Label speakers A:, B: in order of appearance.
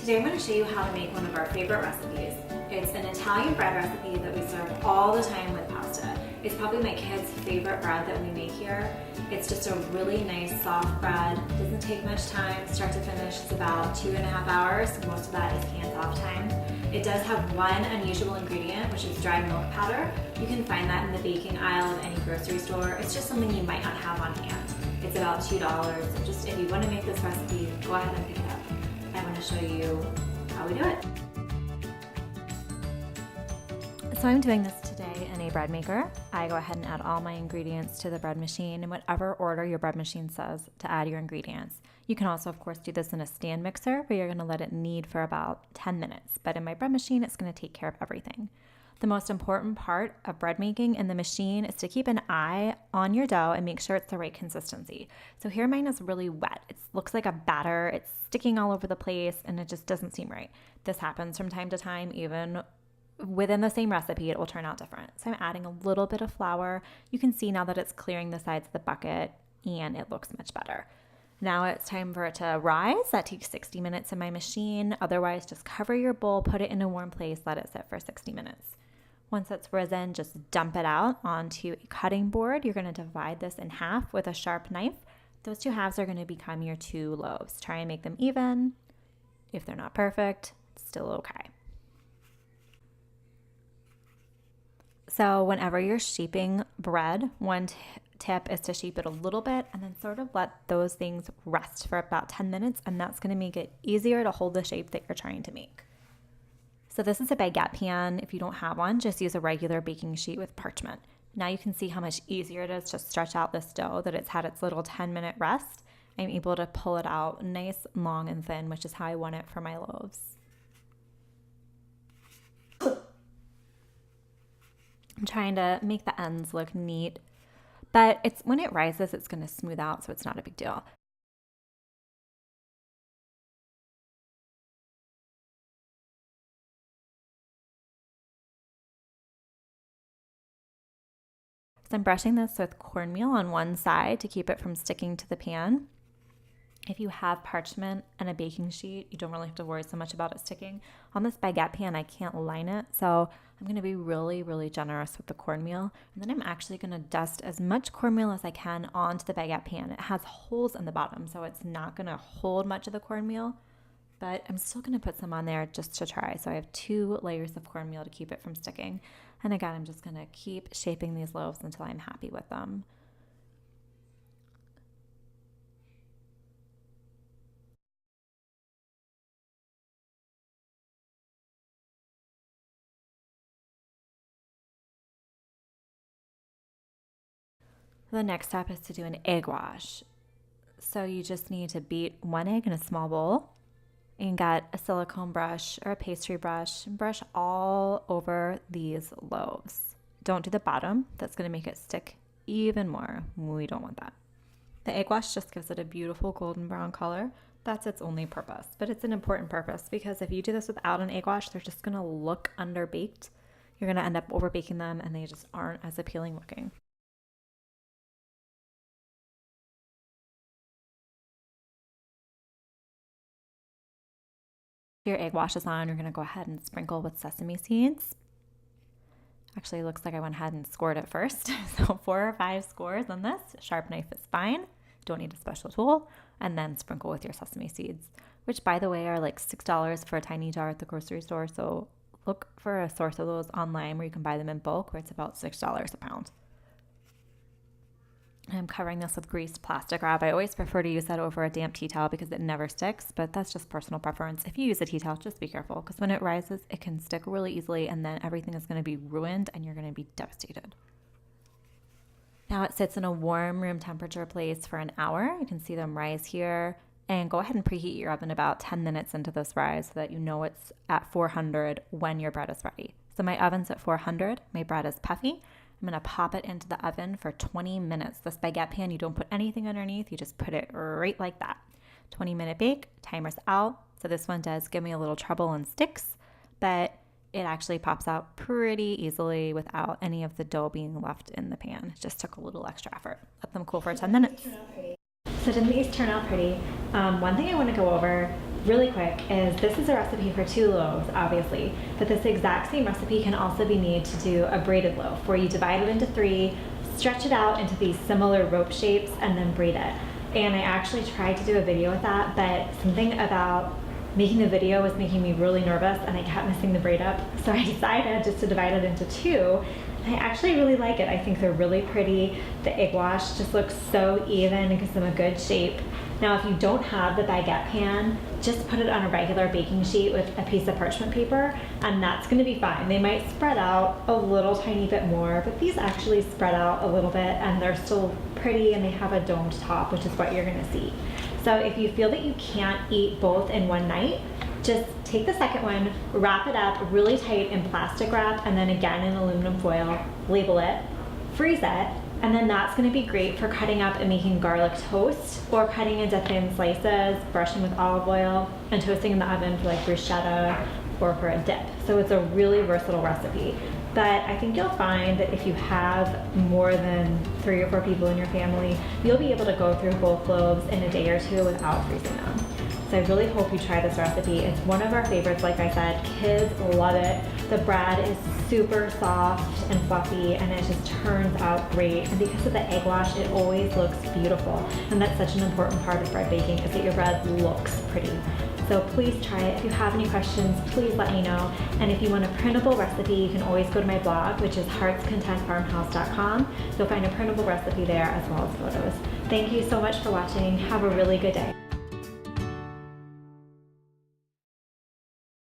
A: Today I'm going to show you how to make one of our favorite recipes. It's an Italian bread recipe that we serve all the time with pasta. It's probably my kids' favorite bread that we make here. It's just a really nice soft bread. It doesn't take much time, start to finish. It's about 2.5 hours. Most of that is hands-off time. It does have one unusual ingredient, which is dry milk powder. You can find that in the baking aisle of any grocery store. It's just something you might not have on hand. It's about $2. So just if you want to make this recipe, go ahead and pick it up. I want to show you how we do it. So I'm doing this today in a bread maker. I go ahead and add all my ingredients to the bread machine in whatever order your bread machine says to add your ingredients. You can also, of course, do this in a stand mixer, but you're going to let it knead for about 10 minutes. But in my bread machine, it's going to take care of everything. The most important part of bread making in the machine is to keep an eye on your dough and make sure it's the right consistency. So here mine is really wet. It looks like a batter. It's sticking all over the place and it just doesn't seem right. This happens from time to time. Even within the same recipe, it will turn out different. So I'm adding a little bit of flour. You can see now that it's clearing the sides of the bucket and it looks much better. Now it's time for it to rise. That takes 60 minutes in my machine. Otherwise, just cover your bowl, put it in a warm place, let it sit for 60 minutes. Once it's risen, just dump it out onto a cutting board. You're going to divide this in half with a sharp knife. Those two halves are going to become your 2 loaves. Try and make them even. If they're not perfect, it's still okay. So whenever you're shaping bread, one tip is to shape it a little bit and then sort of let those things rest for about 10 minutes, and that's going to make it easier to hold the shape that you're trying to make. So this is a baguette pan. If you don't have one, just use a regular baking sheet with parchment. Now you can see how much easier it is to stretch out this dough, that it's had its little 10-minute rest. I'm able to pull it out nice, long, and thin, which is how I want it for my loaves. I'm trying to make the ends look neat, but when it rises, it's going to smooth out, so it's not a big deal. So I'm brushing this with cornmeal on one side to keep it from sticking to the pan. If you have parchment and a baking sheet, you don't really have to worry so much about it sticking. On this baguette pan, I can't line it, so I'm going to be really, really generous with the cornmeal. And then I'm actually going to dust as much cornmeal as I can onto the baguette pan. It has holes in the bottom, so it's not going to hold much of the cornmeal, but I'm still going to put some on there just to try. So I have 2 layers of cornmeal to keep it from sticking. And again, I'm just going to keep shaping these loaves until I'm happy with them. The next step is to do an egg wash. So you just need to beat 1 egg in a small bowl and get a silicone brush or a pastry brush and brush all over these loaves. Don't do the bottom. That's going to make it stick even more. We don't want that. The egg wash just gives it a beautiful golden brown color. That's its only purpose, but it's an important purpose because if you do this without an egg wash, they're just going to look underbaked. You're going to end up overbaking them and they just aren't as appealing looking. Your egg wash is on, you're going to go ahead and sprinkle with sesame seeds. Actually, it looks like I went ahead and scored it first. So 4 or 5 scores on this. Sharp knife is fine. Don't need a special tool. And then sprinkle with your sesame seeds, which, by the way, are like $6 for a tiny jar at the grocery store. So look for a source of those online where you can buy them in bulk, where it's about $6 a pound. I'm covering this with greased plastic wrap. I always prefer to use that over a damp tea towel because it never sticks, but that's just personal preference. If you use a tea towel, just be careful because when it rises, it can stick really easily and then everything is going to be ruined and you're going to be devastated. Now it sits in a warm room temperature place for an hour. You can see them rise here, and go ahead and preheat your oven about 10 minutes into this rise so that you know it's at 400 when your bread is ready. So my oven's at 400. My bread is puffy. I'm going to pop it into the oven for 20 minutes. This baguette pan, you don't put anything underneath. You just put it right like that. 20-minute bake, timer's out. So this one does give me a little trouble and sticks, but it actually pops out pretty easily without any of the dough being left in the pan. It just took a little extra effort. Let them cool for 10 minutes. So didn't these turn out pretty? One thing I want to go over really quick is this is a recipe for 2 loaves, obviously, but this exact same recipe can also be made to do a braided loaf, where you divide it into 3, stretch it out into these similar rope shapes, and then braid it. And I actually tried to do a video with that, but something about making the video was making me really nervous and I kept missing the braid up. So I decided just to divide it into 2. I actually really like it. I think they're really pretty. The egg wash just looks so even and gives them a good shape. Now, if you don't have the baguette pan, just put it on a regular baking sheet with a piece of parchment paper, and that's gonna be fine. They might spread out a little tiny bit more, but these actually spread out a little bit and they're still pretty and they have a domed top, which is what you're gonna see. So if you feel that you can't eat both in one night, just take the second one, wrap it up really tight in plastic wrap, and then again in aluminum foil, label it, freeze it, and then that's gonna be great for cutting up and making garlic toast, or cutting into thin slices, brushing with olive oil, and toasting in the oven for like bruschetta or for a dip. So it's a really versatile recipe. But I think you'll find that if you have more than 3 or 4 people in your family, you'll be able to go through both loaves in a day or 2 without freezing them. So I really hope you try this recipe. It's one of our favorites, like I said. Kids love it. The bread is super soft and fluffy, and it just turns out great. And because of the egg wash, it always looks beautiful. And that's such an important part of bread baking, is that your bread looks pretty. So please try it. If you have any questions, please let me know. And if you want a printable recipe, you can always go to my blog, which is heartscontentfarmhouse.com. You'll find a printable recipe there as well as photos. Thank you so much for watching. Have a really good day.